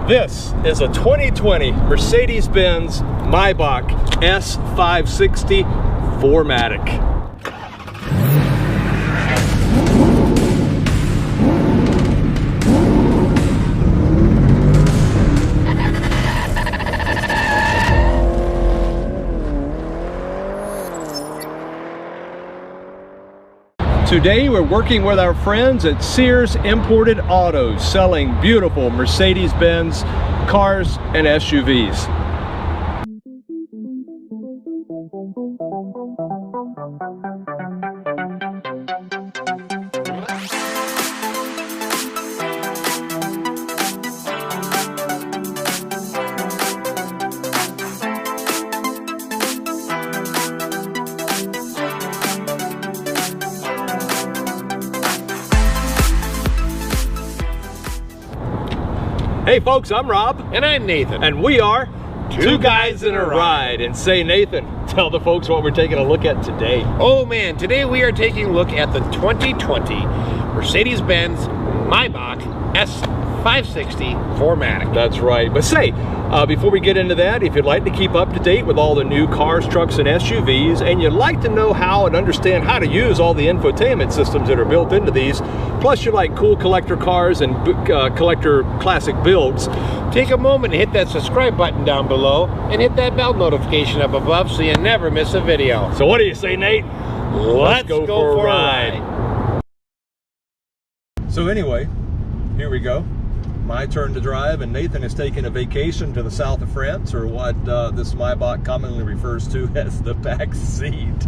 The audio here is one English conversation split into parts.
This is a 2020 Mercedes-Benz Maybach S560 4MATIC. Today we're working with our friends at Sears Imported Autos, selling beautiful Mercedes-Benz cars and SUVs. Hey folks, I'm Rob. And I'm Nathan. And we are Two Guys in a Ride. And say, Nathan, tell the folks what we're taking a look at today. Oh man, today we are taking a look at the 2020 Mercedes-Benz Maybach S560 4MATIC. That's right. But say, before we get into that, if you'd like to keep up to date with all the new cars, trucks, and SUVs, and you'd like to know how and understand how to use all the infotainment systems that are built into these, plus you like cool collector cars and collector classic builds, take a moment and hit that subscribe button down below and hit that bell notification up above so you never miss a video. So what do you say, Nate? Let's go for a ride. So anyway, here we go. My turn to drive, and Nathan is taking a vacation to the south of France, or what this Maybach commonly refers to as the back seat.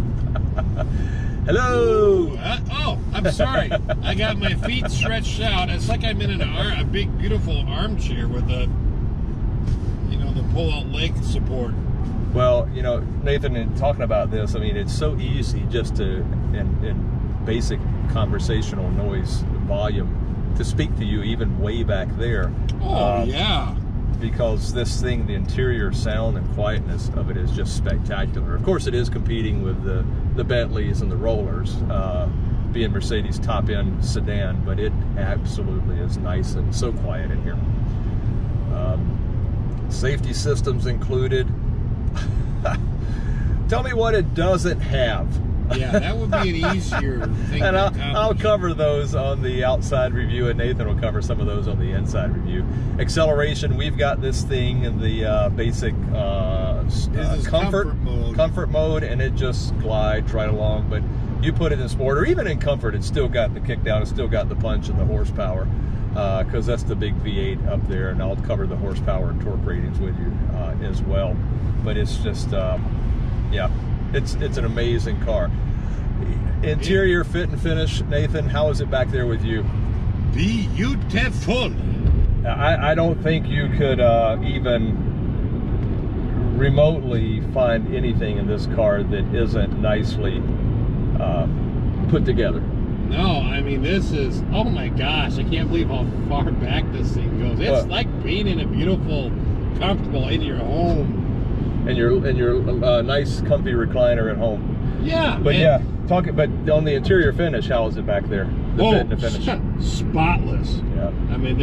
Hello. Oh, I'm sorry. I got my feet stretched out. It's like I'm in a big, beautiful armchair with the pull-out leg support. Well, you know, Nathan, in talking about this, I mean, it's so easy just to, in basic conversational noise volume, to speak to you even way back there. Oh, yeah. Because this thing, the interior sound and quietness of it is just spectacular. Of course, it is competing with the Bentleys and the Rollers, being Mercedes top-end sedan, but it absolutely is nice and so quiet in here. Safety systems included. Tell me what it doesn't have. Yeah, that would be an easier thing and to I'll cover those on the outside review, and Nathan will cover some of those on the inside review. Acceleration, we've got this thing in the basic comfort mode, and it just glides right along. But you put it in sport, or even in comfort, it's still got the kick down, it's still got the punch and the horsepower, because that's the big V8 up there, and I'll cover the horsepower and torque ratings with you as well. But it's just, yeah. It's an amazing car. Interior fit and finish, Nathan, how is it back there with you? Beautiful. I don't think you could even remotely find anything in this car that isn't nicely put together. No, I mean, this is, oh my gosh, I can't believe how far back this thing goes. It's like being in a beautiful, comfortable, in your home. And your nice, comfy recliner at home. Yeah. But yeah, but on the interior finish, how is it back there? The fit and the finish. Spotless. Yeah. I mean,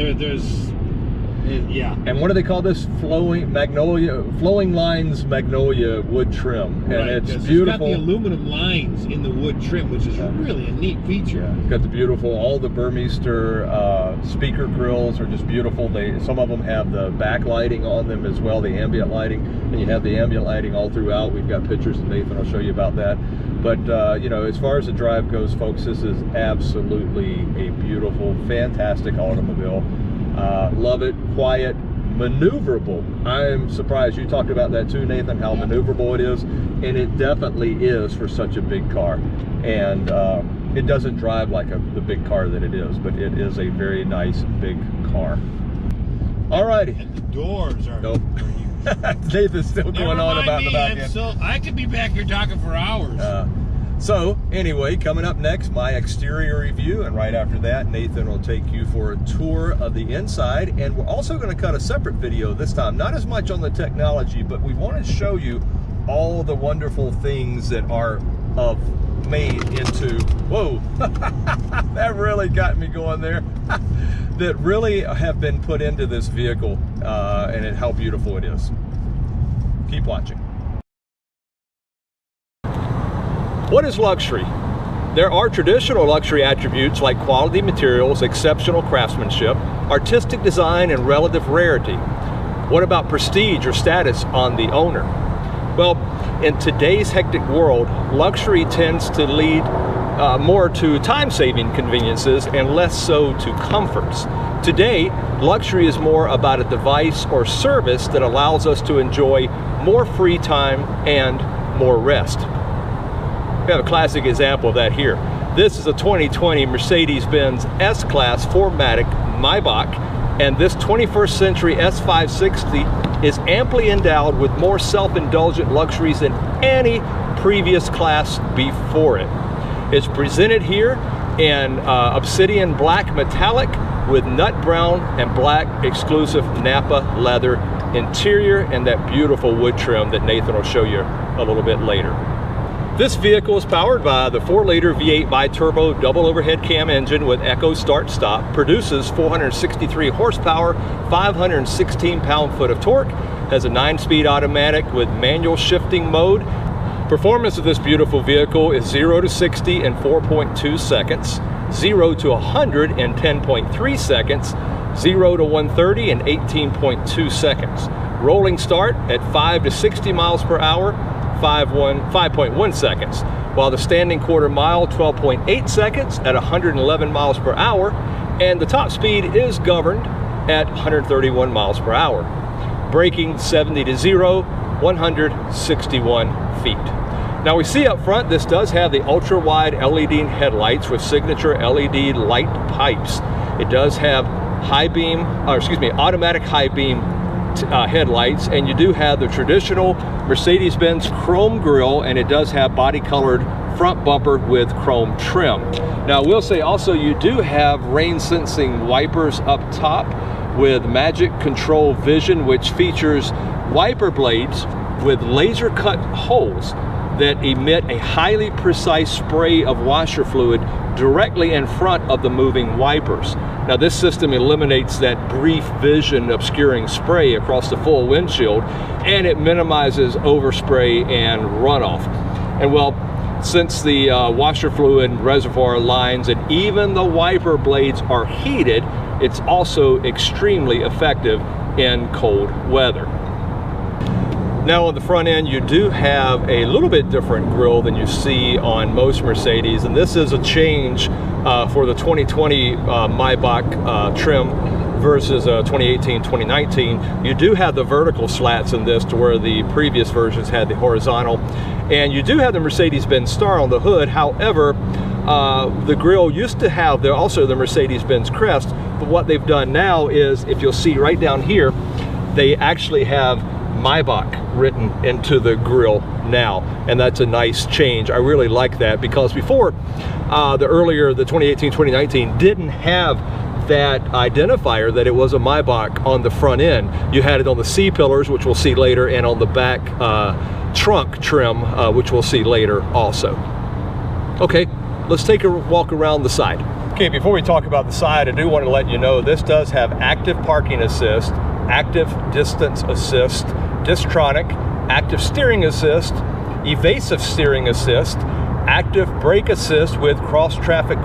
yeah. And what do they call this? Flowing lines magnolia wood trim, and right, it's beautiful. It's got the aluminum lines in the wood trim, which is really a neat feature. Yeah. It's got the beautiful, all the Burmeister speaker grills are just beautiful. Some of them have the backlighting on them as well, the ambient lighting, and you have the ambient lighting all throughout. We've got pictures, and Nathan will show you about that. But you know, as far as the drive goes, folks, this is absolutely a beautiful, fantastic automobile. Love it, quiet, maneuverable. I'm surprised you talked about that too, Nathan, how maneuverable it is, and it definitely is for such a big car. And it doesn't drive like the big car that it is, but it is a very nice big car. Alrighty. And the doors are. Nope. Nathan's still going on about the back end. I could be back here talking for hours. So anyway, coming up next, my exterior review, and right after that, Nathan will take you for a tour of the inside, and we're also going to cut a separate video this time, not as much on the technology, but we want to show you all the wonderful things that are of made into, whoa, that really got me going there, that really have been put into this vehicle, and how beautiful it is. Keep watching. What is luxury? There are traditional luxury attributes like quality materials, exceptional craftsmanship, artistic design, and relative rarity. What about prestige or status on the owner? Well, in today's hectic world, luxury tends to lead more to time-saving conveniences and less so to comforts. Today, luxury is more about a device or service that allows us to enjoy more free time and more rest. We have a classic example of that here. This is a 2020 Mercedes-Benz S-Class 4MATIC Maybach, and this 21st century S560 is amply endowed with more self-indulgent luxuries than any previous class before it. It's presented here in obsidian black metallic with nut brown and black exclusive Napa leather interior and that beautiful wood trim that Nathan will show you a little bit later. This vehicle is powered by the 4-liter V8 bi-turbo double overhead cam engine with Echo Start Stop, produces 463 horsepower, 516 pound-foot of torque, has a 9-speed automatic with manual shifting mode. Performance of this beautiful vehicle is 0 to 60 in 4.2 seconds, 0 to 100 in 10.3 seconds, 0 to 130 in 18.2 seconds. Rolling start at 5 to 60 miles per hour, 5.1 seconds, while the standing quarter mile 12.8 seconds at 111 miles per hour, and the top speed is governed at 131 miles per hour. Braking 70 to 0, 161 feet. Now we see up front, this does have the ultra-wide LED headlights with signature LED light pipes. It does have automatic high beam headlights, and you do have the traditional Mercedes-Benz chrome grille, and it does have body colored front bumper with chrome trim. Now I will say also you do have rain sensing wipers up top with Magic Control Vision, which features wiper blades with laser cut holes that emit a highly precise spray of washer fluid directly in front of the moving wipers. Now this system eliminates that brief vision obscuring spray across the full windshield, and it minimizes overspray and runoff. And well, since the washer fluid reservoir lines and even the wiper blades are heated, it's also extremely effective in cold weather. Now on the front end, you do have a little bit different grille than you see on most Mercedes, and this is a change for the 2020 Maybach trim versus 2018, 2019. You do have the vertical slats in this to where the previous versions had the horizontal, and you do have the Mercedes-Benz star on the hood. However, the grille used to have also the Mercedes-Benz crest, but what they've done now is, if you'll see right down here, they actually have Maybach written into the grille now, and that's a nice change. I really like that, because before the 2018, 2019 didn't have that identifier that it was a Maybach on the front end. You had it on the C-pillars, which we'll see later, and on the back trunk trim, which we'll see later also. Okay, let's take a walk around the side. Okay, before we talk about the side, I do want to let you know this does have active parking assist, active distance assist, Distronic, active steering assist, evasive steering assist, active brake assist with cross traffic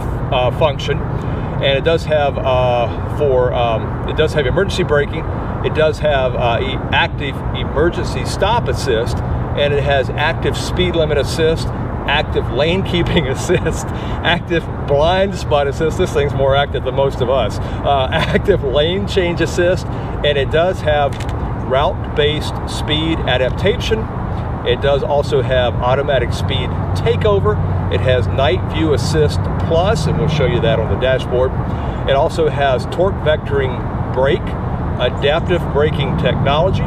function, and it does have it does have emergency braking. It does have active emergency stop assist, and it has active speed limit assist, active lane keeping assist, active blind spot assist. This thing's more active than most of us. Active lane change assist, and it does have route-based speed adaptation. It does also have automatic speed takeover. It has night view assist plus, and we'll show you that on the dashboard. It also has torque vectoring brake, adaptive braking technology.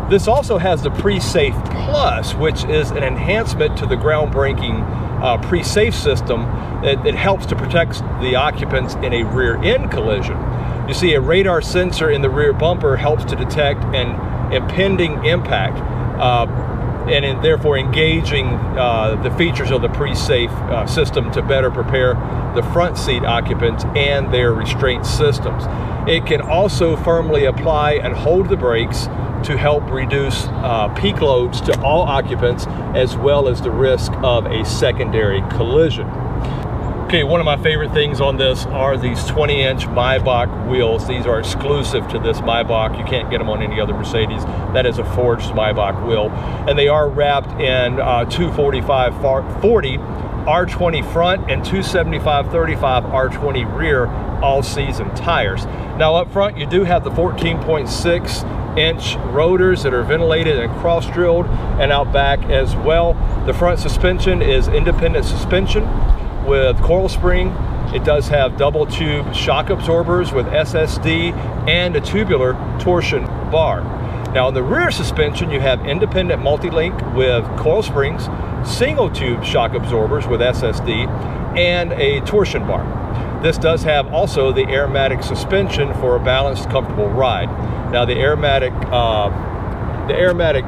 This also has the Pre-Safe Plus, which is an enhancement to the groundbreaking Pre-Safe system. It helps to protect the occupants in a rear end collision. You see, a radar sensor in the rear bumper helps to detect an impending impact. and therefore engaging the features of the pre-safe system to better prepare the front seat occupants and their restraint systems. It can also firmly apply and hold the brakes to help reduce peak loads to all occupants, as well as the risk of a secondary collision. Okay, one of my favorite things on this are these 20-inch Maybach wheels. These are exclusive to this Maybach. You can't get them on any other Mercedes. That is a forged Maybach wheel. And they are wrapped in 245/40 R20 front and 275/35 R20 rear all-season tires. Now up front, you do have the 14.6-inch rotors that are ventilated and cross-drilled, and out back as well. The front suspension is independent suspension with coil spring. It does have double tube shock absorbers with SSD and a tubular torsion bar. Now in the rear suspension, you have independent multi-link with coil springs, single tube shock absorbers with SSD, and a torsion bar. This does have also the airmatic suspension for a balanced, comfortable ride. Now the airmatic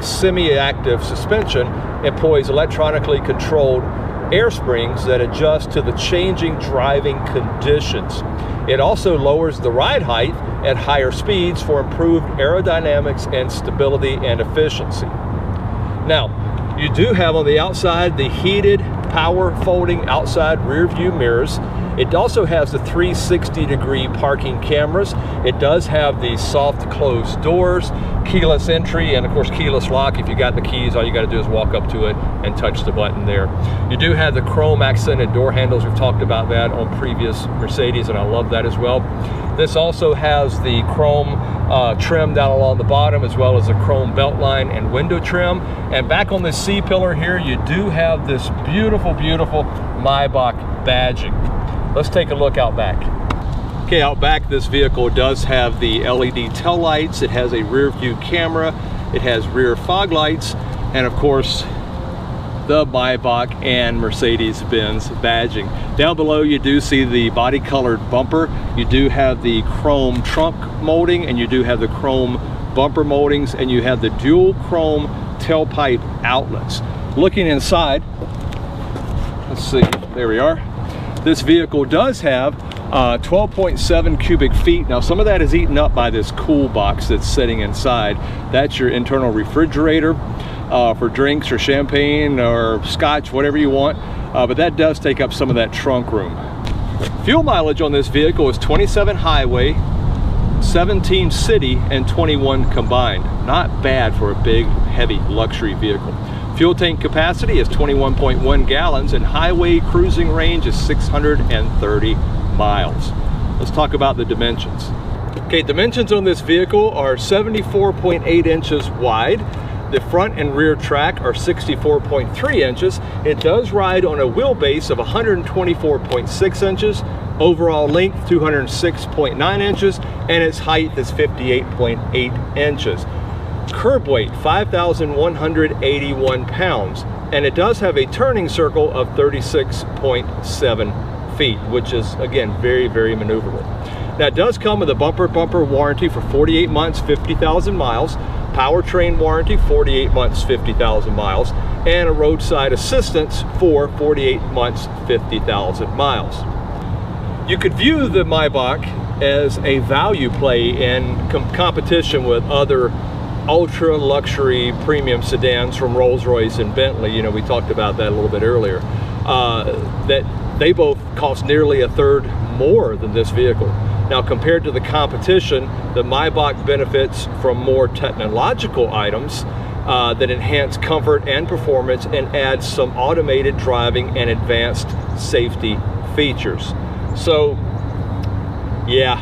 semi-active suspension employs electronically controlled air springs that adjust to the changing driving conditions. It also lowers the ride height at higher speeds for improved aerodynamics and stability and efficiency. Now, you do have on the outside the heated power folding outside rear view mirrors. It also has the 360-degree parking cameras. It does have the soft closed doors, keyless entry, and of course keyless lock. If you got the keys, all you got to do is walk up to it and touch the button there. You do have the chrome accented door handles. We've talked about that on previous Mercedes, and I love that as well. This also has the chrome trim down along the bottom, as well as the chrome belt line and window trim. And back on the C-pillar here, you do have this beautiful, beautiful Maybach badging. Let's take a look out back. Okay, out back, this vehicle does have the LED tail lights. It has a rear view camera. It has rear fog lights, and of course, the Maybach and Mercedes-Benz badging. Down below, you do see the body colored bumper. You do have the chrome trunk molding, and you do have the chrome bumper moldings, and you have the dual chrome tailpipe outlets. Looking inside, let's see, there we are. This vehicle does have 12.7 cubic feet. Now some of that is eaten up by this cool box that's sitting inside. That's your internal refrigerator for drinks or champagne or scotch, whatever you want. But that does take up some of that trunk room. Fuel mileage on this vehicle is 27 highway, 17 city, and 21 combined. Not bad for a big, heavy luxury vehicle. Fuel tank capacity is 21.1 gallons, and highway cruising range is 630 miles. Let's talk about the dimensions. Okay, dimensions on this vehicle are 74.8 inches wide. The front and rear track are 64.3 inches. It does ride on a wheelbase of 124.6 inches, overall length 206.9 inches, and its height is 58.8 inches. Curb weight 5,181 pounds, and it does have a turning circle of 36.7 feet, which is again very, very maneuverable. Now it does come with a bumper warranty for 48 months, 50,000 miles, powertrain warranty 48 months, 50,000 miles, and a roadside assistance for 48 months, 50,000 miles. You could view the Maybach as a value play in competition with other ultra luxury premium sedans from Rolls-Royce and Bentley. You know, we talked about that a little bit earlier. That they both cost nearly a third more than this vehicle. Now, compared to the competition, the Maybach benefits from more technological items that enhance comfort and performance and add some automated driving and advanced safety features. So, yeah,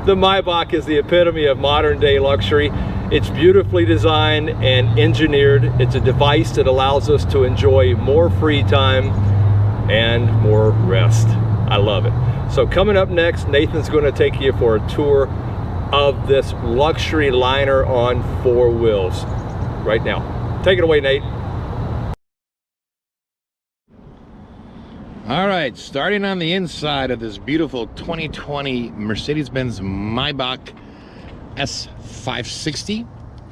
the Maybach is the epitome of modern day luxury. It's beautifully designed and engineered. It's a device that allows us to enjoy more free time and more rest. I love it. So coming up next, Nathan's going to take you for a tour of this luxury liner on 4 wheels right now. Take it away, Nate. All right, starting on the inside of this beautiful 2020 Mercedes-Benz Maybach S560.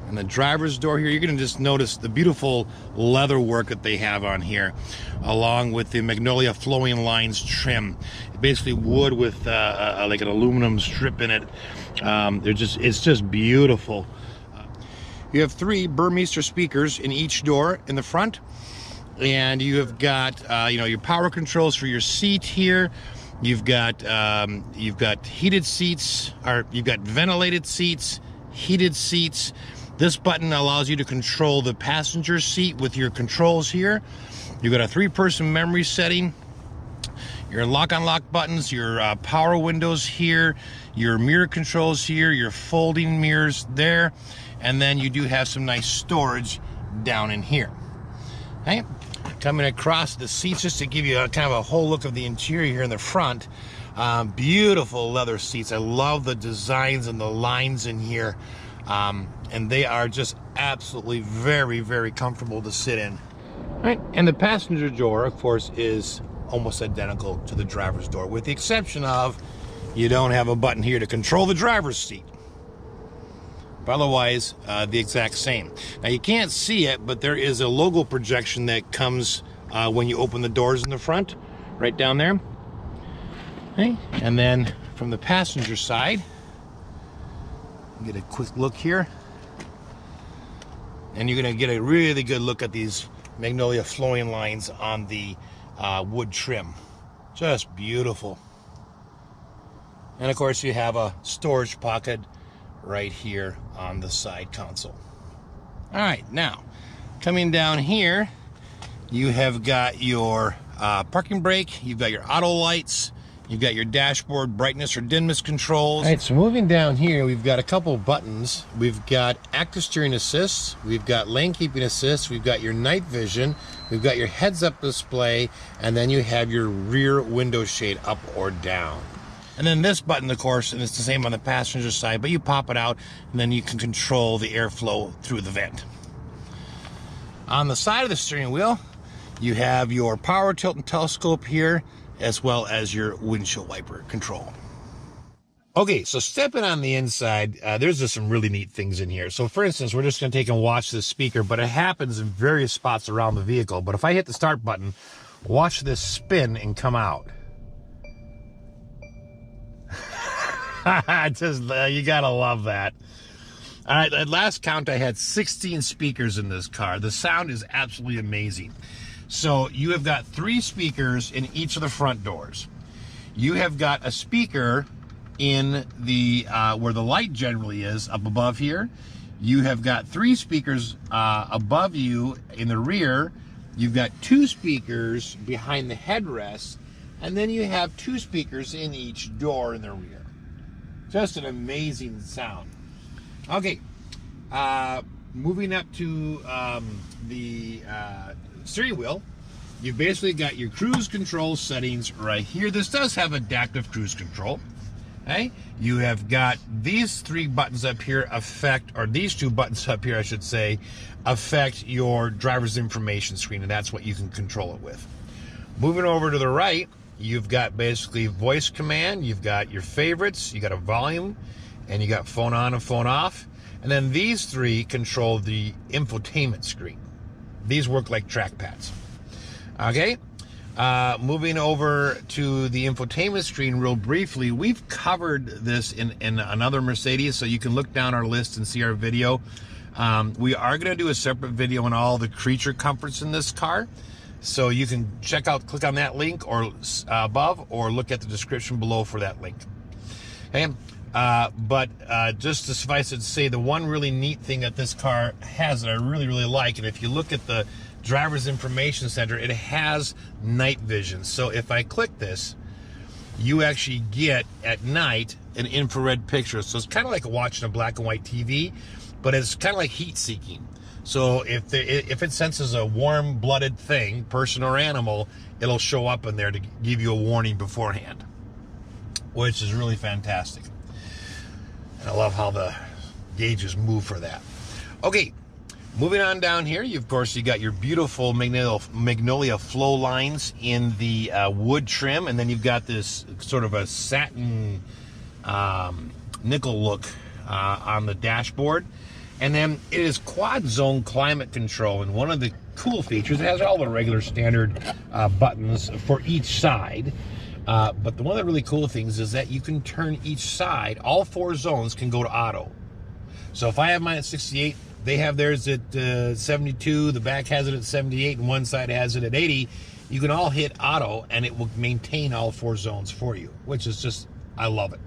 And the driver's door here, you're going to just notice the beautiful leather work that they have on here, along with the Magnolia Flowing Lines trim. Basically wood with like an aluminum strip in it. It's just beautiful. You have 3 Burmeister speakers in each door in the front, and you have got your power controls for your seat here. You've got heated seats, or you've got ventilated seats, heated seats. This button allows you to control the passenger seat with your controls here. You've got a 3-person memory setting, your lock-on-lock buttons, your power windows here, your mirror controls here, your folding mirrors there, and then you do have some nice storage down in here. Okay, coming across the seats just to give you a kind of a whole look of the interior here in the front. Beautiful leather seats. I love the designs and the lines in here. And they are just absolutely very, very comfortable to sit in. All right, and the passenger door, of course, is almost identical to the driver's door, with the exception of you don't have a button here to control the driver's seat. But otherwise, the exact same. Now, you can't see it, but there is a logo projection that comes when you open the doors in the front, right down there. Okay, and then from the passenger side, get a quick look here, and you're going to get a really good look at these Magnolia Flowing Lines on the wood trim. Just beautiful. And of course you have a storage pocket right here on the side console. All right, now coming down here, you have got your parking brake, you've got your auto lights, you've got your dashboard brightness or dimness controls. All right, so moving down here, we've got a couple of buttons. We've got active steering assist, we've got lane keeping assist, we've got your night vision, we've got your heads-up display, and then you have your rear window shade up or down. And then this button, of course, and it's the same on the passenger side, but you pop it out, and then you can control the airflow through the vent. On the side of the steering wheel, you have your power tilt and telescope here, as well as your windshield wiper control. Okay, so stepping on the inside, there's just some really neat things in here. So for instance, we're just gonna take and watch this speaker, but it happens in various spots around the vehicle. But if I hit the start button, watch this spin and come out. Just, you gotta love that. All right, at last count, I had 16 speakers in this car. The sound is absolutely amazing. So you have got 3 speakers in each of the front doors. You have got a speaker in the where the light generally is, up above here. You have got 3 speakers above you in the rear. You've got 2 speakers behind the headrest, and then you have 2 speakers in each door in the rear. Just an amazing sound. Okay, moving up to the steering wheel, you've basically got your cruise control settings right here. This does have adaptive cruise control. Okay, you have got these 3 buttons up here these 2 buttons up here, I should say, affect your driver's information screen, and that's what you can control it with. Moving over to the right, you've got basically voice command, you've got your favorites, you got a volume, and you got phone on and phone off. And then these 3 control the infotainment screen. These work like trackpads. Okay, moving over to the infotainment screen real briefly, we've covered this in another Mercedes, so you can look down our list and see our video. We are going to do a separate video on all the creature comforts in this car, so you can click on that link or above, or look at the description below for that link. Okay, but just to suffice it to say, the one really neat thing that this car has that I really, really like, and if you look at the driver's information center, it has night vision. So if I click this, you actually get at night an infrared picture. So it's kind of like watching a black and white TV, but it's kind of like heat seeking. So if it senses a warm-blooded thing, person or animal, it'll show up in there to give you a warning beforehand, which is really fantastic. And I love how the gauges move for that. Okay, moving on down here, you got your beautiful Magnolia flow lines in the wood trim, and then you've got this sort of a satin nickel look on the dashboard. And then it is quad zone climate control, and one of the cool features, it has all the regular standard buttons for each side. But the one of the really cool things is that you can turn each side, all 4 zones can go to auto. So if I have mine at 68, they have theirs at 72, the back has it at 78, and one side has it at 80. You can all hit auto, and it will maintain all 4 zones for you, which is just, I love it.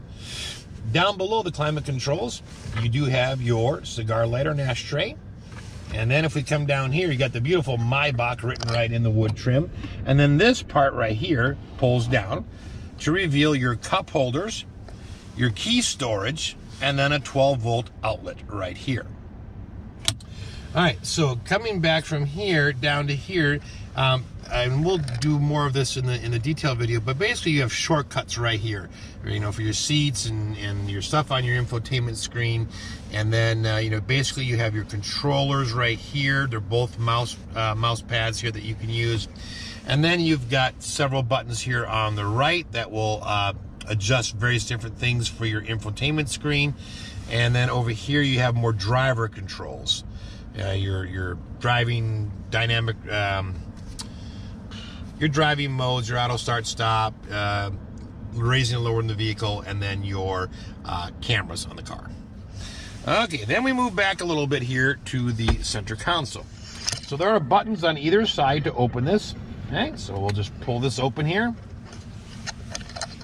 Down below the climate controls, you do have your cigar lighter and ashtray. And then if we come down here, you got the beautiful Maybach written right in the wood trim. And then this part right here pulls down to reveal your cup holders, your key storage, and then a 12-volt outlet right here. All right, so coming back from here down to here, and we'll do more of this in the detail video, but basically you have shortcuts right here, you know, for your seats and your stuff on your infotainment screen. And then you know, basically you have your controllers right here. They're both mouse pads here that you can use. And then you've got several buttons here on the right that will adjust various different things for your infotainment screen. And then over here you have more driver controls. Your driving dynamic, your driving modes, your auto start stop, raising and lowering the vehicle, and then your cameras on the car. Okay, then we move back a little bit here to the center console. So there are buttons on either side to open this. Okay, so we'll just pull this open here.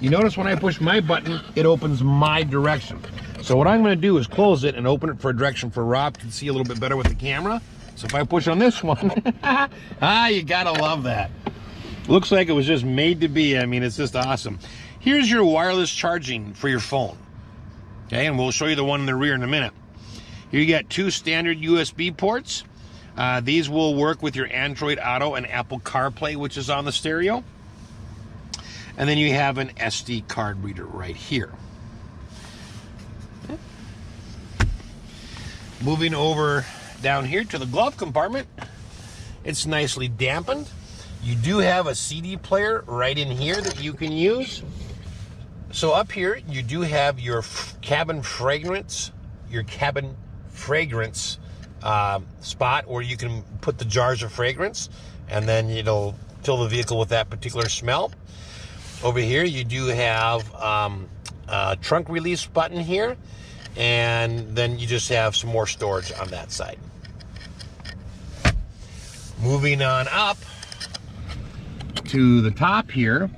You notice when I push my button, it opens my direction. So what I'm going to do is close it and open it for a direction for Rob to see a little bit better with the camera. So if I push on this one, you gotta love that. Looks like it was just made to be. I mean, it's just awesome. Here's your wireless charging for your phone. Okay, and we'll show you the one in the rear in a minute. Here you got 2 standard USB ports. These will work with your Android Auto and Apple CarPlay, which is on the stereo. And then you have an SD card reader right here. Okay. Moving over down here to the glove compartment, it's nicely dampened. You do have a CD player right in here that you can use. So up here, you do have your cabin fragrance spot where you can put the jars of fragrance, and then it'll fill the vehicle with that particular smell. Over here, you do have a trunk release button here, and then you just have some more storage on that side. Moving on up to the top here,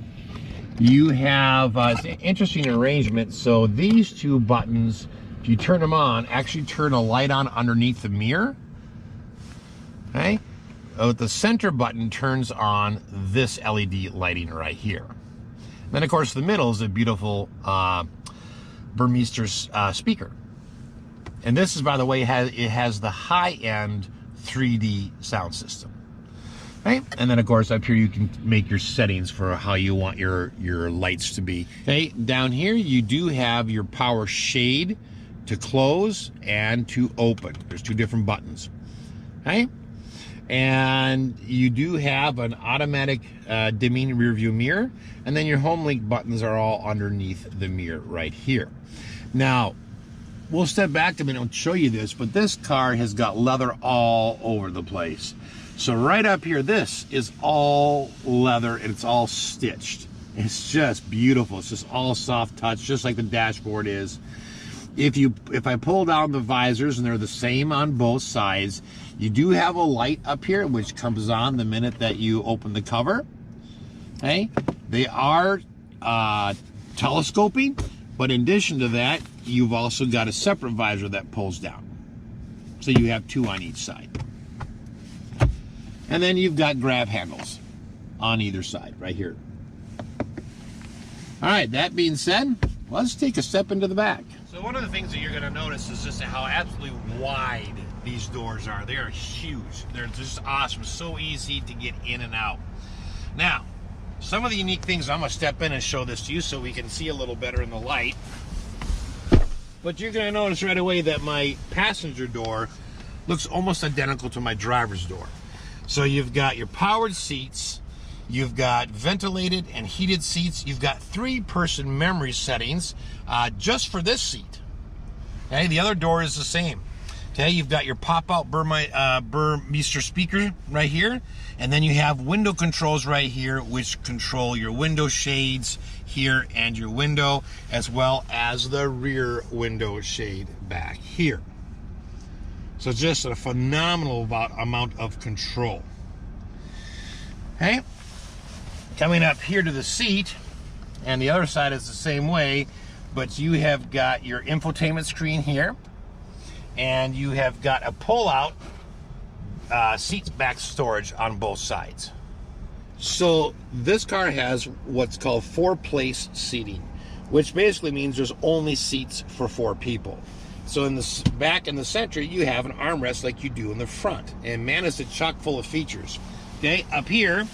you have it's an interesting arrangement. So these 2 buttons, if you turn them on, actually turn a light on underneath the mirror. Okay, the center button turns on this LED lighting right here. Then of course the middle is a beautiful Burmeister speaker. And this is, by the way, it has the high-end 3D sound system. Right? And then of course up here you can make your settings for how you want your lights to be. Okay, down here you do have your power shade to close and to open. There's 2 different buttons. Okay? And you do have an automatic dimming rear view mirror, and then your home link buttons are all underneath the mirror right here. Now, we'll step back a minute and show you this, but this car has got leather all over the place. So right up here, this is all leather and it's all stitched. It's just beautiful. It's just all soft touch, just like the dashboard is. If I pull down the visors, and they're the same on both sides, you do have a light up here which comes on the minute that you open the cover. Okay, they are telescoping, but in addition to that, you've also got a separate visor that pulls down. So you have 2 on each side. And then you've got grab handles on either side right here. All right, that being said, let's take a step into the back. So one of the things that you're going to notice is just how absolutely wide these doors are. They are huge. They're just awesome. So easy to get in and out. Now, some of the unique things, I'm going to step in and show this to you so we can see a little better in the light. But you're going to notice right away that my passenger door looks almost identical to my driver's door. So you've got your powered seats, you've got ventilated and heated seats, you've got 3-person memory settings just for this seat. Okay, the other door is the same. Okay, you've got your pop-out Burmeister speaker right here, and then you have window controls right here, which control your window shades here and your window, as well as the rear window shade back here. So just a phenomenal amount of control. Okay, coming up here to the seat, and the other side is the same way, but you have got your infotainment screen here, and you have got a pull-out seat back storage on both sides. So this car has what's called 4-place seating, which basically means there's only seats for 4 people. So in the back and the center, you have an armrest like you do in the front. And man, is it chock full of features. Okay, up here,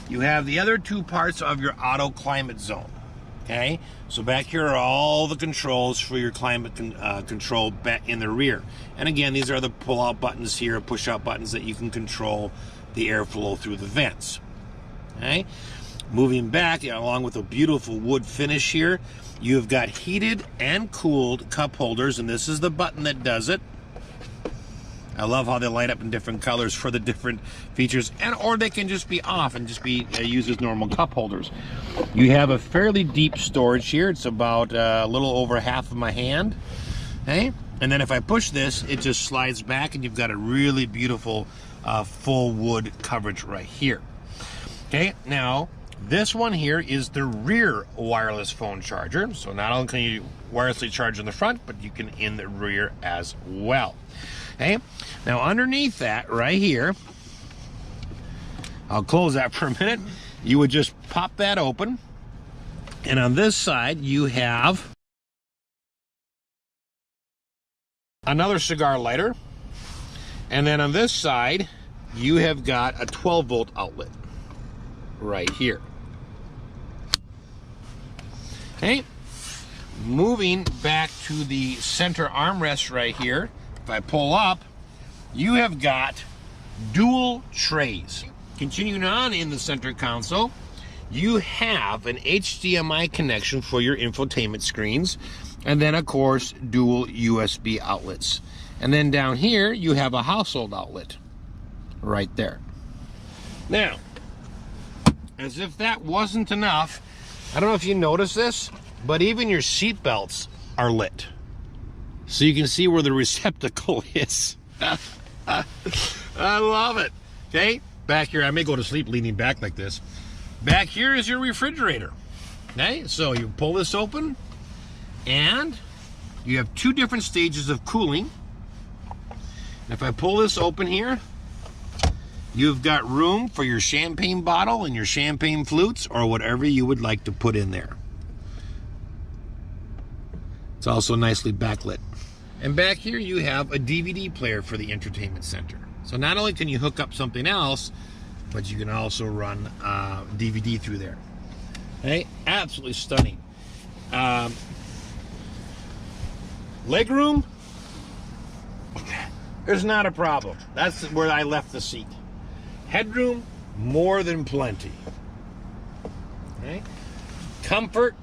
you have the other 2 parts of your auto climate zone. Okay, so back here are all the controls for your climate control back in the rear. And again, these are the pull-out buttons here, push-out buttons that you can control the airflow through the vents. Okay, moving back, along with a beautiful wood finish here, you've got heated and cooled cup holders, and this is the button that does it. I love how they light up in different colors for the different features, or they can just be off and just be used as normal cup holders. You have a fairly deep storage here. It's about a little over half of my hand. Okay, and then if I push this, it just slides back, and you've got a really beautiful full wood coverage right here. Okay, now this one here is the rear wireless phone charger. So not only can you wirelessly charge in the front, but you can in the rear as well. Okay, now underneath that right here, I'll close that for a minute. You would just pop that open, and on this side you have another cigar lighter, and then on this side you have got a 12-volt outlet right here. Okay, moving back to the center armrest right here, if I pull up, you have got dual trays. Continuing on in the center console, you have an HDMI connection for your infotainment screens, and then of course dual USB outlets. And then down here you have a household outlet right there. Now, as if that wasn't enough, I don't know if you notice this, but even your seat belts are lit. So you can see where the receptacle is. I love it. Okay, back here, I may go to sleep leaning back like this. Back here is your refrigerator. Okay, so you pull this open, and you have 2 different stages of cooling. If I pull this open here, you've got room for your champagne bottle and your champagne flutes, or whatever you would like to put in there. It's also nicely backlit. And back here you have a DVD player for the entertainment center. So not only can you hook up something else, but you can also run DVD through there. Okay, absolutely stunning. Legroom, there's not a problem. That's where I left the seat. Headroom, more than plenty. Okay, comfort,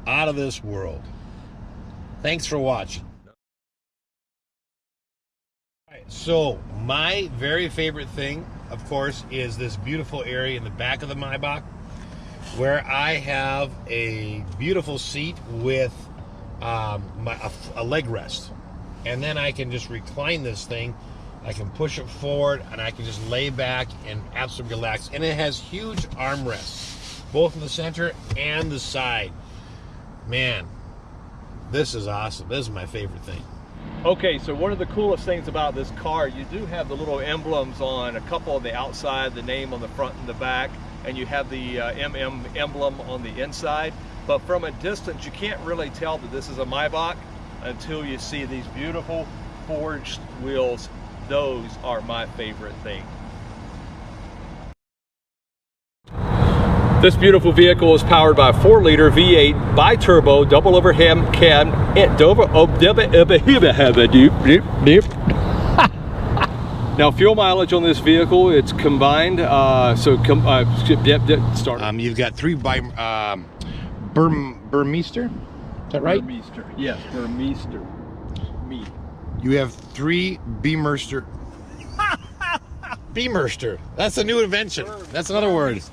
out of this world. Thanks for watching. So my very favorite thing, of course, is this beautiful area in the back of the Maybach, where I have a beautiful seat with a leg rest, and then I can just recline this thing. I can push it forward, and I can just lay back and absolutely relax. And it has huge armrests, both in the center and the side. Man, this is awesome. This is my favorite thing. Okay, so one of the coolest things about this car, you do have the little emblems on a couple on the outside, the name on the front and the back, and you have the emblem on the inside. But from a distance, you can't really tell that this is a Maybach until you see these beautiful forged wheels. Those are my favorite thing. This beautiful vehicle is powered by a 4-liter V8 bi-turbo double overhead cab. Now, fuel mileage on this vehicle, it's combined. Start. You've got 3 by Burmeister. Is that right? Burmeister. Yes, Burmeister. You have 3 Beamerster. Beamerster. That's a new invention. That's another word.